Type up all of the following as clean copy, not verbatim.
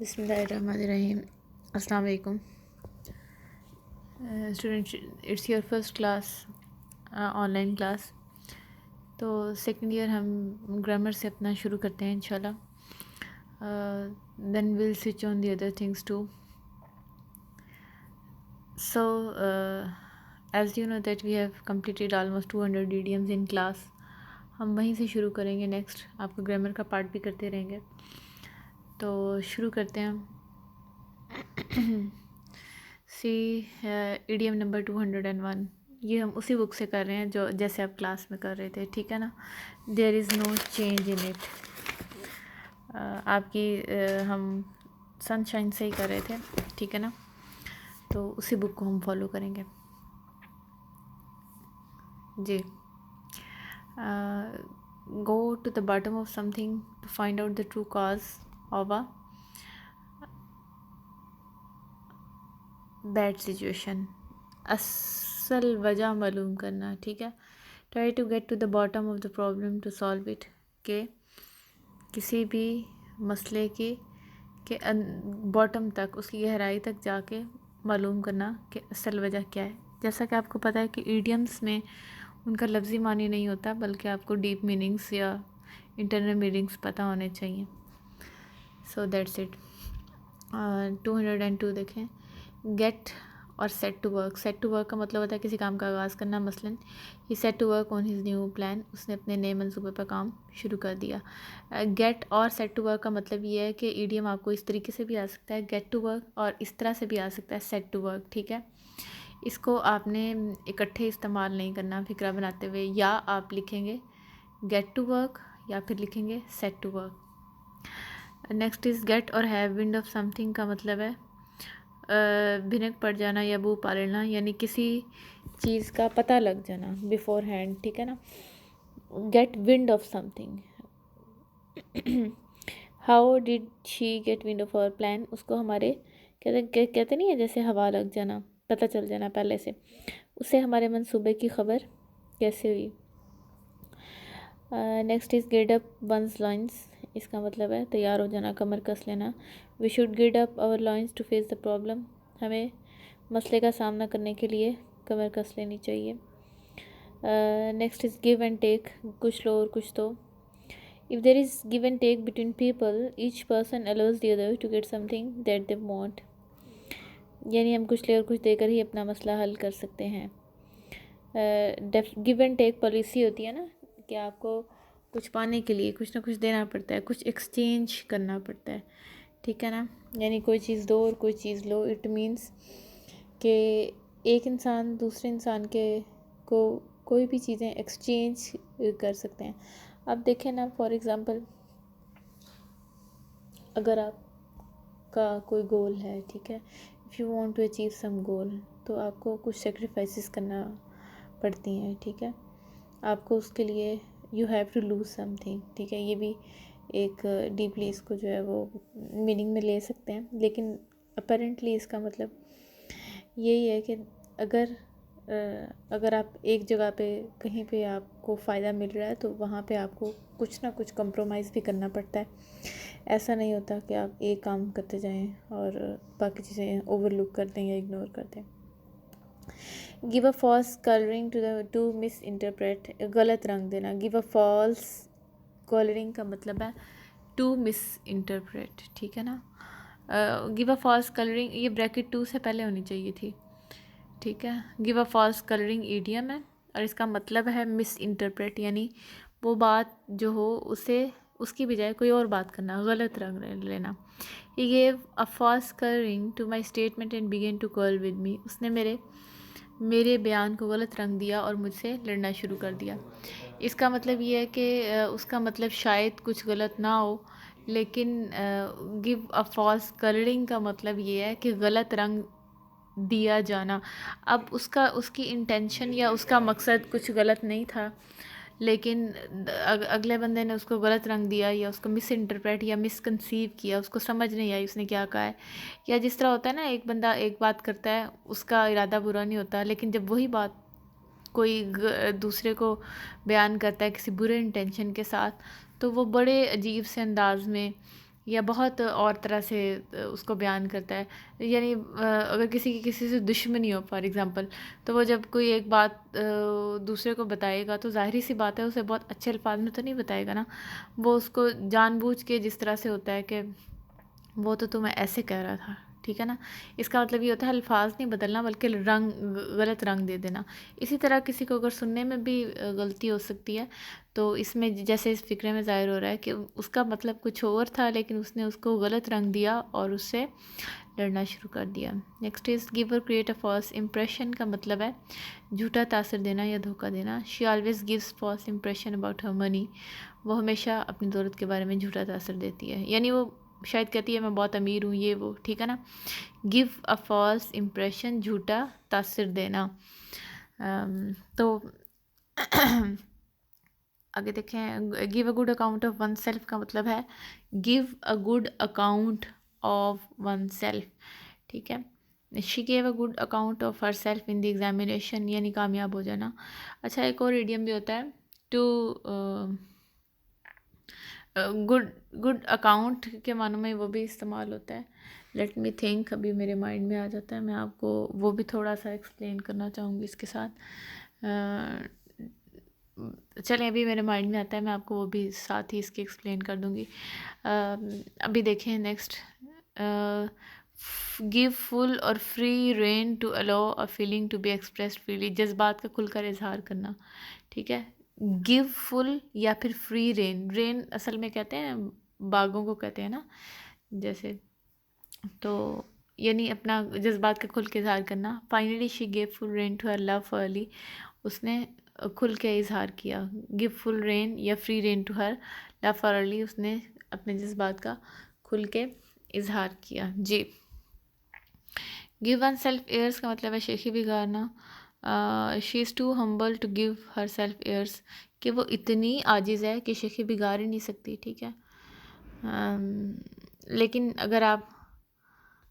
बिस्मिल्लाहिर्रहमानिर्रहीम। अस्सलाम वालेकुम student, it's your first class, online class. तो सेकंड ईयर हम ग्रामर से अपना शुरू करते हैं इंशाल्लाह। Then will switch on the other things too. So as you know that we have completed almost 200 idioms in class। हम वहीं से शुरू करेंगे। नेक्स्ट आपको ग्रामर का पार्ट भी करते रहेंगे। तो शुरू करते हैं हम। सी इडियम नंबर 201। ये हम उसी बुक से कर रहे हैं जो जैसे आप क्लास में कर रहे थे, ठीक है ना। There is no change in it. आपकी हम सनशाइन से ही कर रहे थे, ठीक है ना। तो उसी बुक को हम फॉलो करेंगे जी। Go to the bottom of something to find out the true cause of a bad situation. असल वजह मालूम करना, ठीक है। Try to get to the bottom of the problem to solve it. के किसी भी मसले की के बॉटम तक, उसकी गहराई तक जाके मालूम करना कि असल वजह क्या है। जैसा कि आपको पता है कि ईडियम्स में उनका लफ्ज़ी मानी नहीं होता, बल्कि आपको डीप मीनिंग्स या इंटरनल मीनिंग्स पता होने चाहिए। So that's it. 202 देखें। गेट और set to work. Set to work का मतलब होता है किसी काम का आगाज़ करना। मसलन he set to work on his new plan. उसने अपने नए मंसूबे पर काम शुरू कर दिया। गेट और सेट टू वर्क का मतलब ये है कि ईडियम आपको इस तरीके से भी आ सकता है, गेट टू वर्क, और इस तरह से भी आ सकता है, सेट टू वर्क, ठीक है। इसको आपने इकट्ठे इस्तेमाल नहीं करना फ़िक्रा बनाते हुए। या आप लिखेंगे गेट टू वर्क या फिर लिखेंगे set to work. Next is get और हैव विंड ऑफ समथिंग का मतलब है भिनक पड़ जाना या बू पा लेना, यानी किसी चीज़ का पता लग जाना बिफोर हैंड, ठीक है ना। Get wind of something. How did she get wind of our plan. उसको हमारे कहते नहीं है जैसे हवा लग जाना, पता चल जाना पहले से, उससे हमारे मंसूबे की खबर कैसे हुई। Next is get up one's loins. इसका मतलब है तैयार हो जाना, कमर कस लेना। We should get up our loins to face the problem. हमें मसले का सामना करने के लिए कमर कस लेनी चाहिए। Next is give and take. कुछ लो और कुछ दो। If there is give and take between people, each person allows the other to get something that they want. यानी हम कुछ ले और कुछ देकर ही अपना मसला हल कर सकते हैं। गिव एंड टेक पॉलिसी होती है ना कि आपको कुछ पाने के लिए कुछ ना कुछ देना पड़ता है, कुछ एक्सचेंज करना पड़ता है, ठीक है ना। यानी कोई चीज़ दो और कोई चीज़ लो। इट मीन्स कि एक इंसान दूसरे इंसान के को कोई भी चीज़ें एक्सचेंज कर सकते हैं। अब देखें ना, फॉर एग्ज़ाम्पल अगर आपका कोई गोल है, ठीक है, if you want to achieve some goal, तो आपको कुछ सेक्रीफाइसेस करना पड़ती हैं, ठीक है। आपको उसके लिए you have to lose something, ठीक है। ये भी एक डीपली इसको जो है वो मीनिंग में ले सकते हैं, लेकिन अपेरेंटली इसका मतलब यही है कि अगर आप एक जगह पे कहीं पे आपको फ़ायदा मिल रहा है तो वहाँ पे आपको कुछ ना कुछ कंप्रोमाइज़ भी करना पड़ता है। ऐसा नहीं होता कि आप एक काम करते जाएं और बाकी चीज़ें ओवरलुक कर दें या इग्नोर कर दें। Give a false colouring to misinterpret. गलत रंग देना। गिव अ फॉल्स कलरिंग का मतलब है टू मिस इंटरप्रेट, ठीक है ना। गिव अ फॉल्स कलरिंग, ये ब्रैकेट 2 से पहले होनी चाहिए थी, ठीक है। Give a false colouring idiom है और इसका मतलब है मिस इंटरप्रेट, यानी वो बात जो हो उसे उसकी बजाय कोई और बात करना, गलत रंग लेना। He gave a false colouring to my statement and began to curl with me. उसने मेरे बयान को गलत रंग दिया और मुझसे लड़ना शुरू कर दिया। इसका मतलब ये है कि उसका मतलब शायद कुछ गलत ना हो, लेकिन गिव अ फॉल्स कलरिंग का मतलब ये है कि गलत रंग दिया जाना। अब उसकी इंटेंशन या उसका मकसद कुछ गलत नहीं था, लेकिन अगले बंदे ने उसको गलत रंग दिया या उसको मिस इंटरप्रेट या मिसकंसीव किया, उसको समझ नहीं आई उसने क्या कहा है। या जिस तरह होता है ना, एक बंदा एक बात करता है, उसका इरादा बुरा नहीं होता, लेकिन जब वही बात कोई दूसरे को बयान करता है किसी बुरे इंटेंशन के साथ, तो वो बड़े अजीब से अंदाज में या बहुत और तरह से उसको बयान करता है। यानी अगर किसी से दुश्मनी हो फॉर एग्ज़ाम्पल, तो वो जब कोई एक बात दूसरे को बताएगा तो ज़ाहिर सी बात है उसे बहुत अच्छे अल्फाज में तो नहीं बताएगा ना। वो उसको जानबूझ के जिस तरह से होता है कि वो तो तुम्हें ऐसे कह रहा था, ठीक है ना। इसका मतलब ये होता है अल्फाज नहीं बदलना बल्कि रंग, गलत रंग दे देना। इसी तरह किसी को अगर सुनने में भी गलती हो सकती है, तो इसमें जैसे इस फ़िक्रे में ज़ाहिर हो रहा है कि उसका मतलब कुछ और था लेकिन उसने उसको गलत रंग दिया और उससे लड़ना शुरू कर दिया। नेक्स्ट इज़ गिव और क्रिएट अ फॉल्स इम्प्रेशन का मतलब है झूठा तासर देना या धोखा देना। She always gives false impression about her money. वो हमेशा अपनी दौलत के बारे में झूठा तासर देती है, यानी वो शायद कहती है मैं बहुत अमीर हूँ, ये वो, ठीक है ना। गिव अ फॉल्स इम्प्रेशन, झूठा तासर देना। तो आगे देखें, give a good account of one self का मतलब है give a good account of one self, ठीक है। She gave a good account of her self in the examination, यानी कामयाब हो जाना। अच्छा, एक और इडियम भी होता है टू गुड गुड अकाउंट के मानों में वो भी इस्तेमाल होता है। लेट मी थिंक, अभी मेरे माइंड में आ जाता है, मैं आपको वो भी थोड़ा सा एक्सप्लेन करना चाहूँगी इसके साथ। चलें, अभी मेरे माइंड में आता है, मैं आपको वो भी साथ ही इसकी एक्सप्लेन कर दूँगी। अभी देखें नेक्स्ट, गिव फुल और free rein to allow a feeling to be expressed freely, जज्बात का खुलकर इजहार करना, ठीक है। गिव फुल या फिर फ्री रेन, रेन असल में कहते हैं बागों को कहते हैं ना, जैसे, तो यानी अपना जज्बात का खुल के इजहार करना। Finally she gave full rein to her love for Ali, उसने खुल के इजहार किया। गिव फुल रेन या free rein to her love for Ali, उसने अपने जज्बात का खुल के इजहार किया जी। गिव वन सेल्फ एयर्स का मतलब है शेखी बिगाड़ना। She is too humble to give herself airs, कि वो इतनी आजिज़ है कि शेखी बिगाड़ ही नहीं सकती, ठीक है। लेकिन अगर आप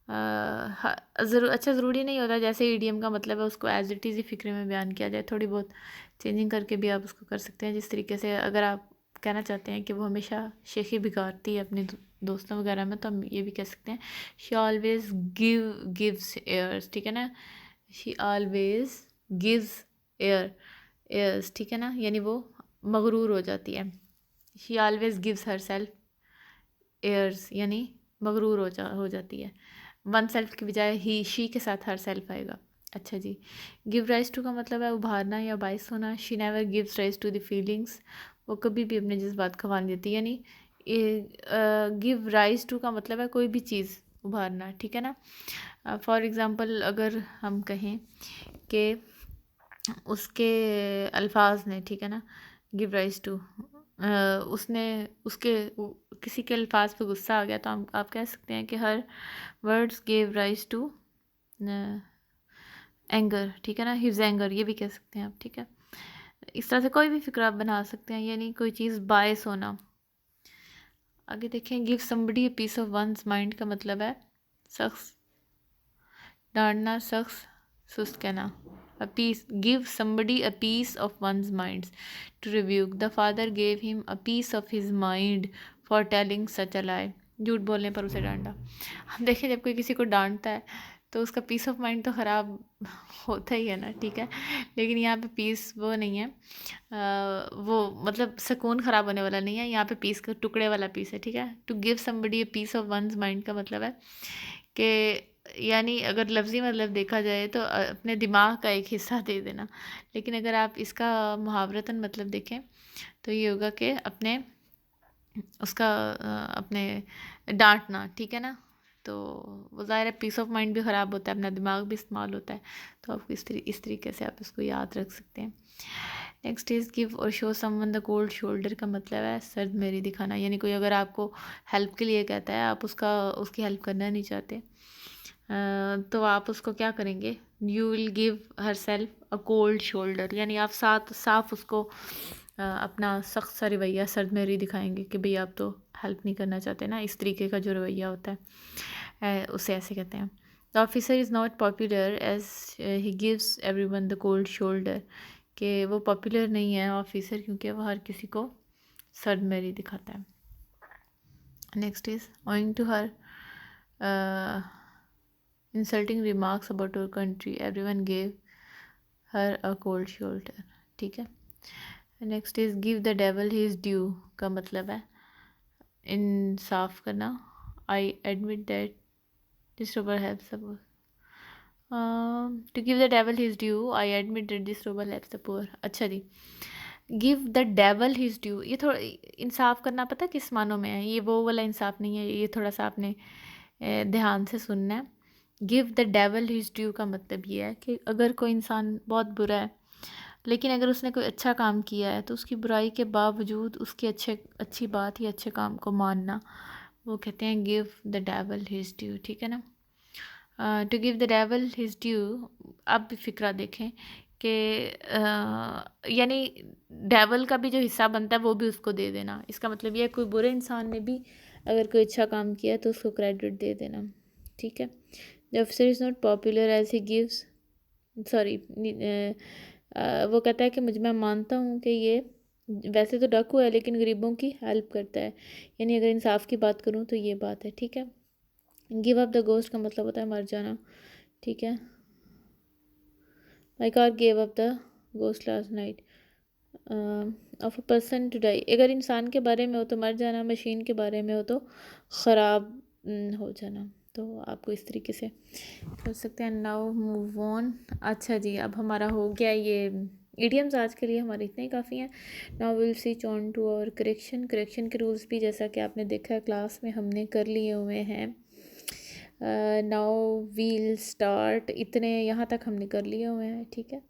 अच्छा, ज़रूरी नहीं होता जैसे ईडीएम का मतलब है उसको एज इट इज़ ही फ़िक्रे में बयान किया जाए, थोड़ी बहुत चेंजिंग करके भी आप उसको कर सकते हैं। जिस तरीके से अगर आप कहना चाहते हैं कि वो हमेशा शेखी बिगाड़ती है अपने दोस्तों वगैरह में, तो हम ये भी कह सकते हैं शी ऑलवेज गिव्स एयर्स, ठीक है ना। शी ऑलवेज गिव्स एयर्स, ठीक है ना, यानी वो मगरूर हो जाती है। She always gives herself airs, यानी मगरूर हो जाती है। वन सेल्फ की बजाय ही शी के साथ हर सेल्फ आएगा। अच्छा जी, गिव राइज टू का मतलब है उभारना या बाइस होना। She never gives rise to the feelings, वो कभी भी अपने जज्बात का बयान देती है, यानी गिव राइज टू का मतलब है कोई भी चीज़ उभारना, ठीक है ना। फॉर एग्ज़ाम्पल अगर हम कहें कि उसके अल्फाज ने, ठीक है ना, गिव राइज टू, उसने उसके किसी के अल्फाज पे गुस्सा आ गया, तो आप कह सकते हैं कि her words give rise to anger, ठीक है ना, हिज एंगर, ये भी कह सकते हैं आप, ठीक है। इस तरह से कोई भी फिक्र आप बना सकते हैं, यानी कोई चीज़ बायस होना। आगे देखें, give somebody a piece of one's mind का मतलब है शख्स डांटना, शख्स सुस्त कहना। A piece, give somebody a piece of one's mind. To rebuke, the father gave him a piece of his mind for telling such a lie. झूठ बोलने पर उसे डांटा। हम देखें, जब कोई किसी को डांटता है तो उसका पीस ऑफ माइंड तो ख़राब होता ही है ना, ठीक है। लेकिन यहाँ पे पीस वो नहीं है, वो मतलब सुकून ख़राब होने वाला नहीं है, यहाँ पे पीस का टुकड़े वाला पीस है, ठीक है। To give somebody a piece of one's mind का मतलब है कि यानी अगर लफ्ज़ी मतलब देखा जाए तो अपने दिमाग का एक हिस्सा दे देना। लेकिन अगर आप इसका मुहावरतन मतलब देखें तो ये होगा कि अपने उसका अपने डांटना, ठीक है ना। तो वो ज़ाहिर है पीस ऑफ माइंड भी ख़राब होता है, अपना दिमाग भी इस्तेमाल होता है, तो आप इस तरीके से आप इसको याद रख सकते हैं। नेक्स्ट इज़ गिव और show someone the cold shoulder का मतलब है सर्द मेरी दिखाना, यानी कोई अगर आपको हेल्प के लिए कहता है, आप उसकी हेल्प करना नहीं चाहते, तो आप उसको क्या करेंगे, you will give her self a cold shoulder, यानी आप साफ उसको अपना सख्त सा रवैया सर्द मेरी दिखाएंगे कि भाई आप तो हेल्प नहीं करना चाहते ना, इस तरीके का जो रवैया होता है उसे ऐसे कहते हैं। The officer is not popular as he gives everyone the cold shoulder, कि वो पॉपुलर नहीं है ऑफिसर क्योंकि वो हर किसी को सर्द मेरी दिखाता है। Next is owing to her insulting remarks about our country everyone gave her a cold shoulder. ठीक है। Next is give the devil his due का मतलब है इंसाफ करना। I admit that this robber helps the poor. To give the devil his due I admit that this robber helps the poor. अच्छा जी, give the devil his due, ये थोड़ा इंसाफ करना पता किस मानों में है, ये वो वाला इंसाफ नहीं है, ये थोड़ा सा आपने ध्यान से सुनना है। Give the devil his due का मतलब ये है कि अगर कोई इंसान बहुत बुरा है लेकिन अगर उसने कोई अच्छा काम किया है तो उसकी बुराई के बावजूद उसकी अच्छी बात या अच्छे काम को मानना, वो कहते हैं give the devil his due. ठीक है ना। To give the devil his due, आप भी फिक्रा देखें कि यानी डेवल का भी जो हिस्सा बनता है वो भी उसको दे देना। इसका मतलब ये है कोई बुरे इंसान ने भी अगर कोई अच्छा काम किया है तो उसको क्रेडिट दे देना। ठीक है। The officer is not popular as he gives, sorry, वो कहता है कि मैं मानता हूँ कि ये वैसे तो डाकू है लेकिन गरीबों की हेल्प करता है। यानी अगर इंसाफ की बात करूँ तो ये बात है। ठीक है। गिव अप द गोस्ट का मतलब होता है मर जाना। ठीक है। My car gave up the ghost last night of a person to die, अगर इंसान के बारे में हो तो मर जाना, मशीन के बारे में हो तो ख़राब हो जाना। तो आपको इस तरीके से कर सकते हैं। Now move on. अच्छा जी, अब हमारा हो गया ये इडियम्स, आज के लिए हमारे इतने ही काफ़ी हैं। Now will switch on to और करेक्शन के रूल्स भी जैसा कि आपने देखा है क्लास में हमने कर लिए हुए हैं। नाउ वील स्टार्ट, इतने यहाँ तक हमने कर लिए हुए हैं। ठीक है।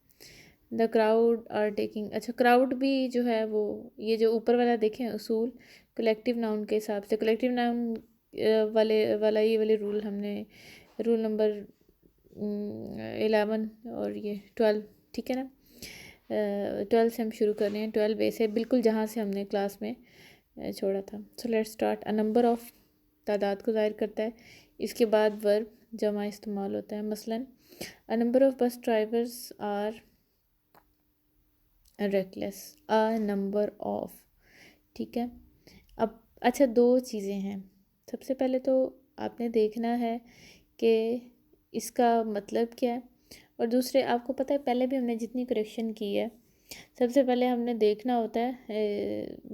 द क्राउड आर टेकिंग, अच्छा क्राउड भी जो है वो ये जो ऊपर वाला देखें उसूल कलेक्टिव नाउन के हिसाब से, कलेक्टिव नाउन ये वाले रूल हमने रूल नंबर 11 और ये 12, ठीक है ना। 12 से हम शुरू कर रहे हैं, 12 ए से बिल्कुल जहाँ से हमने क्लास में छोड़ा था। So let's start. A number of तादाद को ज़ाहिर करता है, इसके बाद वर्ब जमा इस्तेमाल होता है। मसलन a number of bus drivers are reckless, a number of. ठीक है। अब अच्छा, दो चीज़ें हैं। सबसे पहले तो आपने देखना है कि इसका मतलब क्या है, और दूसरे आपको पता है पहले भी हमने जितनी करेक्शन की है सबसे पहले हमने देखना होता है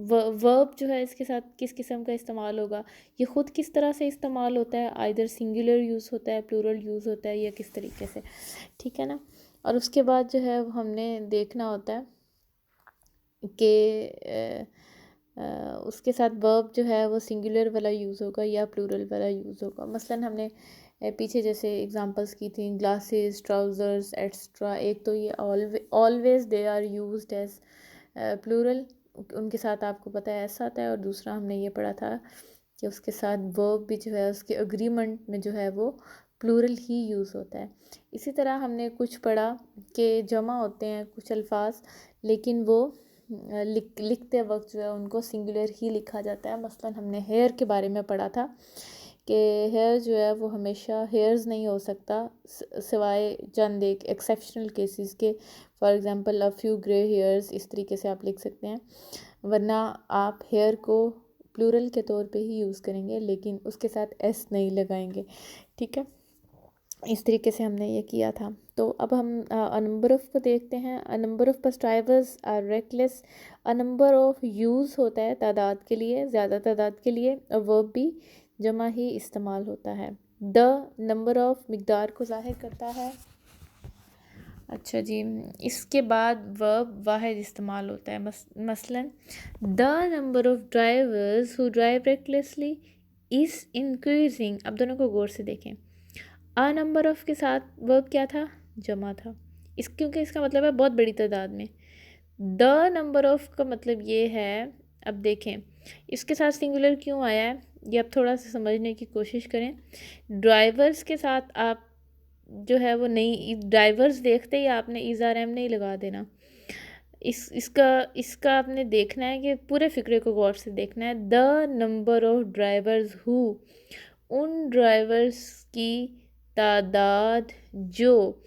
वर्ब जो है इसके साथ किस किस्म का इस्तेमाल होगा, ये ख़ुद किस तरह से इस्तेमाल होता है, आइदर सिंगुलर यूज़ होता है, प्लूरल यूज़ होता है, या किस तरीके से। ठीक है ना। और उसके बाद जो है हमने देखना होता है कि उसके साथ वर्ब जो है वो सिंगुलर वाला यूज़ होगा या प्लूरल वाला यूज़ होगा। मसलन हमने पीछे जैसे एग्जांपल्स की थी, ग्लासेस, ट्राउज़र्स एट्सट्रा। एक तो ये always they are used as plural, उनके साथ आपको पता है ऐसा आता है। और दूसरा हमने ये पढ़ा था कि उसके साथ वर्ब भी जो है उसके अग्रीमेंट में जो है वो प्लूरल ही यूज़ होता है। इसी तरह हमने कुछ पढ़ा कि जमा होते हैं कुछ अल्फाज लेकिन वो लिखते वक्त जो है उनको सिंगुलर ही लिखा जाता है। मसलन हमने हेयर के बारे में पढ़ा था कि हेयर जो है वो हमेशा हेयर्स नहीं हो सकता सिवाय चंद एक एक्सेप्शनल केसेस के। For example a few grey hairs, इस तरीके से आप लिख सकते हैं, वरना आप हेयर को प्लूरल के तौर पे ही यूज़ करेंगे लेकिन उसके साथ एस नहीं लगाएंगे। ठीक है। इस तरीके से हमने ये किया था। तो अब हम अ नंबर ऑफ़ को देखते हैं। A number of bus drivers are reckless. A number of use होता है तादाद के लिए, ज़्यादा तादाद के लिए, और वर्ब भी जमा ही इस्तेमाल होता है। द नंबर ऑफ़ मिकदार को ज़ाहिर करता है। अच्छा जी, इसके बाद वर्ब वाहिद इस्तेमाल होता है। मसलन the number of drivers who drive recklessly is increasing. अब दोनों को गौर से देखें। आ नंबर ऑफ़ के साथ वर्ब क्या था, जमा था, इस क्योंकि इसका मतलब है बहुत बड़ी तादाद में। द नंबर ऑफ़ का मतलब ये है, अब देखें इसके साथ सिंगुलर क्यों आया है, ये आप थोड़ा सा समझने की कोशिश करें। ड्राइवर्स के साथ आप जो है वो नहीं, ड्राइवर्स देखते ही आपने इज़ार एम नहीं लगा देना। इसका आपने देखना है कि पूरे फ़िक्रे को गौर से देखना है। The number of drivers who, उन ड्राइवर्स की तादाद जो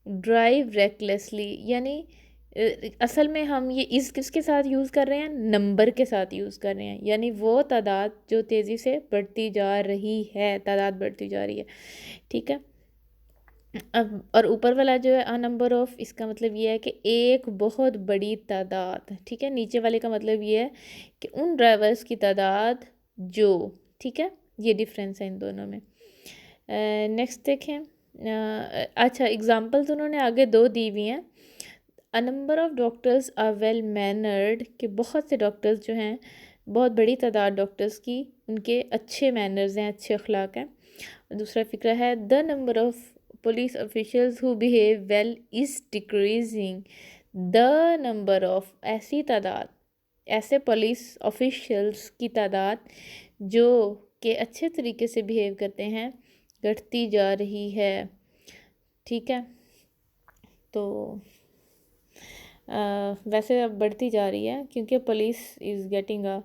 ड्राइव रेकलेसली, यानी असल में हम ये इस किसके साथ यूज़ कर रहे हैं, नंबर के साथ यूज़ कर रहे हैं, यानी वो तादाद जो तेज़ी से बढ़ती जा रही है, तादाद बढ़ती जा रही है, ठीक है। अब और ऊपर वाला जो है अ नंबर ऑफ, इसका मतलब ये है कि एक बहुत बड़ी तादाद, ठीक है। नीचे वाले का मतलब ये है कि उन ड्राइवर्स की तादाद जो, ठीक है, ये डिफरेंस है इन दोनों में। नेक्स्ट देखें, अच्छा एग्जांपल्स उन्होंने आगे दो दी हुई हैं। A number of doctors are well mannered, कि बहुत से डॉक्टर्स जो हैं, बहुत बड़ी तादाद डॉक्टर्स की उनके अच्छे मैनर्स हैं, अच्छे अखलाक हैं। दूसरा फ़िक्रा है the number of police officials who behave well is decreasing. The number of, ऐसी तादाद, ऐसे पुलिस ऑफिशियल्स की तादाद जो कि अच्छे तरीके से बिहेव करते हैं, घटती जा रही है, ठीक है। तो वैसे अब बढ़ती जा रही है क्योंकि police is getting a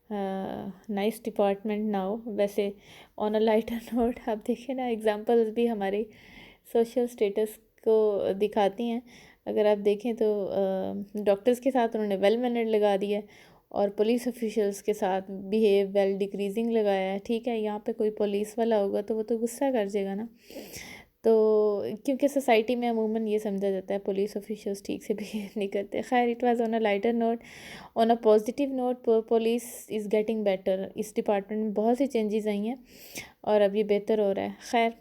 nice department now. वैसे ऑन अ लाइटर नोट आप देखें ना, एग्जांपल्स भी हमारी सोशल स्टेटस को दिखाती हैं। अगर आप देखें तो डॉक्टर्स के साथ उन्होंने वेल मैनर्ड लगा दिया है और पुलिस ऑफिशियल्स के साथ बिहेव वेल डिक्रीजिंग लगाया है, ठीक है। यहाँ पे कोई पुलिस वाला होगा तो वो तो गुस्सा कर जाएगा ना। तो क्योंकि सोसाइटी में अमूमन ये समझा जाता है पुलिस ऑफिशियल्स ठीक से बिहेव नहीं करते। खैर, it was on a lighter note. On a positive note, police is getting better. इस डिपार्टमेंट में बहुत सी चेंजेस आई हैं और अब ये बेहतर हो रहा है। खैर,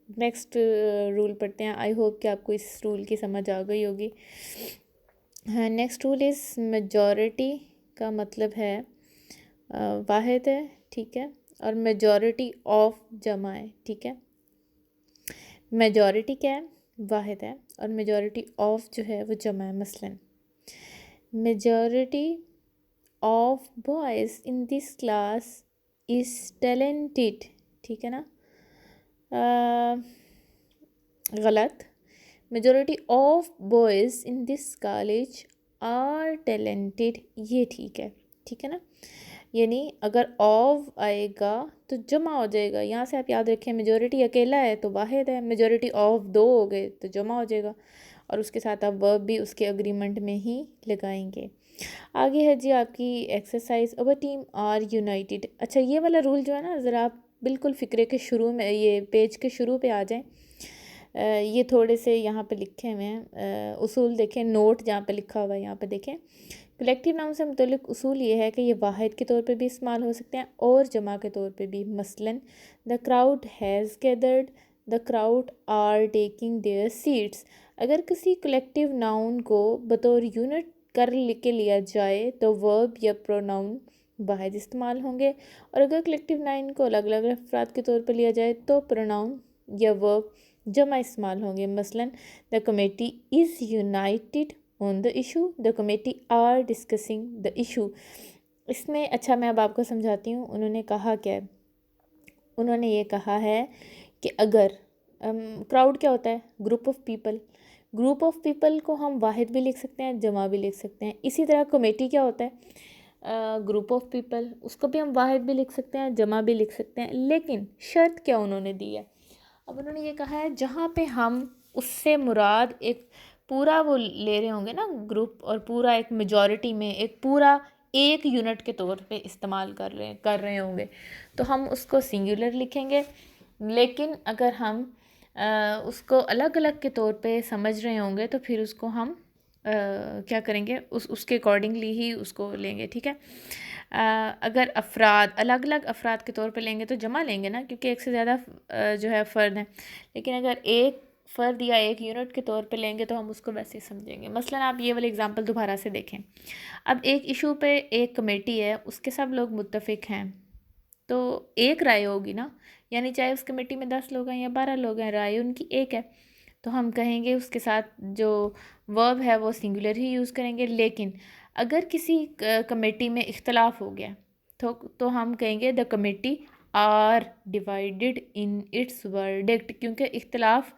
नेक्स्ट रूल पढ़ते हैं। आई होप कि आपको इस रूल की समझ आ गई होगी। हाँ, नेक्स्ट रूल इज़ मेजॉरिटी, का मतलब है वाहिद है, ठीक है, और मेजॉरिटी ऑफ जमा है, ठीक है। मेजॉरिटी क्या है, वाहिद है, और मेजॉरिटी ऑफ जो है वो जमा है। मसलन majority of boys in this class is talented, ठीक है ना। गलत। Majority of boys in this college are talented, ये ठीक है, ठीक है ना। यानी अगर ऑफ आएगा तो जमा हो जाएगा। यहाँ से आप याद रखें, मेजॉरिटी अकेला है तो वाहिद है, मेजॉरिटी ऑफ दो हो गए तो जमा हो जाएगा, और उसके साथ आप वर्ब भी उसके अग्रीमेंट में ही लगाएंगे। आगे है जी आपकी exercise, our team are united. अच्छा, ये वाला रूल जो है ना, ज़रा आप बिल्कुल फ़िक्रे के शुरू में, ये पेज के शुरू पे आ जाएं। ये थोड़े से यहाँ पे लिखे हुए हैं उसूल, देखें नोट जहाँ पे लिखा हुआ है, यहाँ पे देखें। कलेक्टिव नाउन से मुतल्लिक उसूल ये है कि ये वाहिद के तौर पे भी इस्तेमाल हो सकते हैं और जमा के तौर पे भी। मसलन the crowd has gathered, the crowd are taking their seats. अगर किसी कलेक्टिव नाउन को बतौर यूनिट कर के लिया जाए तो वर्ब या प्रोनाउन वाहिद इस्तेमाल होंगे, और अगर कलेक्टिव नाउन को अलग अलग अफराद के तौर पर लिया जाए तो प्रोनाउन या वर्ब जमा इस्तेमाल होंगे। मसलन the committee is united on the issue, the committee are discussing the issue. इसमें अच्छा मैं अब आपको समझाती हूँ उन्होंने कहा क्या है। उन्होंने ये कहा है कि अगर क्राउड क्या होता है, group of people. Group of people को हम वाहिद भी लिख सकते हैं, जमा भी लिख सकते हैं। इसी तरह कमेटी क्या होता है, ग्रुप ऑफ पीपल, उसको भी हम वाहिद भी लिख सकते हैं, जमा भी लिख सकते हैं। लेकिन शर्त क्या उन्होंने दी है, अब उन्होंने ये कहा है जहाँ पे हम उससे मुराद एक पूरा वो ले रहे होंगे ना, ग्रुप, और पूरा एक मेजॉरिटी में एक पूरा एक यूनिट के तौर पे इस्तेमाल कर रहे होंगे तो हम उसको सिंगुलर लिखेंगे। लेकिन अगर हम उसको अलग अलग के तौर पे समझ रहे होंगे तो फिर उसको हम क्या करेंगे, उसके अकॉर्डिंगली ही उसको लेंगे, ठीक है। अगर अफराद अलग अलग अफराद के तौर पे लेंगे तो जमा लेंगे ना, क्योंकि एक से ज़्यादा जो है फ़र्द हैं। लेकिन अगर एक फ़र्द या एक यूनिट के तौर पे लेंगे तो हम उसको वैसे ही समझेंगे। मसलन आप ये वाले एग्जांपल दोबारा से देखें। अब एक इशू पे एक कमेटी है, उसके सब लोग मुत्तफ़िक हैं तो एक राय होगी ना, यानी चाहे उस कमेटी में 10 लोग हैं या 12 लोग हैं, राय उनकी एक है। तो हम कहेंगे उसके साथ जो वर्ब है वो सिंगुलर ही यूज़ करेंगे। लेकिन अगर किसी कमेटी में इख्तलाफ हो गया तो हम कहेंगे the committee are divided in its verdict, क्योंकि इख्तलाफ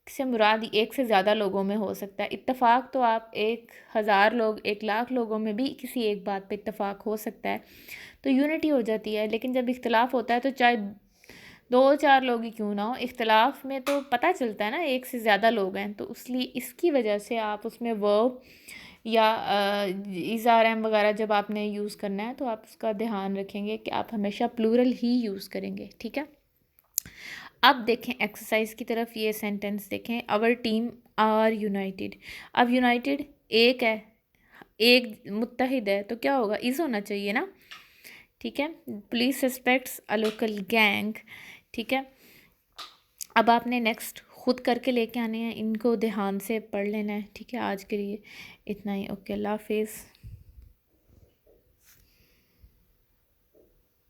से मुराद एक से ज़्यादा लोगों में हो सकता है। इत्तफ़ाक़ तो आप 1000 लोग 1,00,000 लोगों में भी किसी एक बात पे इत्तफ़ाक़ हो सकता है, तो यूनिटी हो जाती है। लेकिन जब इख्तलाफ होता है तो चाहे 2-4 लोग ही क्यों ना हो, इख्तलाफ में तो पता चलता है ना एक से ज़्यादा लोग हैं, तो इसलिए इसकी वजह से आप उसमें वर्ब या इज़ आर एम वगैरह जब आपने यूज़ करना है तो आप उसका ध्यान रखेंगे कि आप हमेशा प्लूरल ही यूज़ करेंगे, ठीक है। अब देखें एक्सरसाइज की तरफ, ये सेंटेंस देखें, आवर टीम आर यूनाइटेड। अब यूनाइटेड एक है, एक मुत्तहिद है, तो क्या होगा, इज़ होना चाहिए ना, ठीक है। Police suspects a local gang, ठीक है। अब आपने नेक्स्ट खुद करके लेके आने हैं, इनको ध्यान से पढ़ लेना है, ठीक है। आज के लिए इतना ही, ओके, अल्लाह हाफिज़।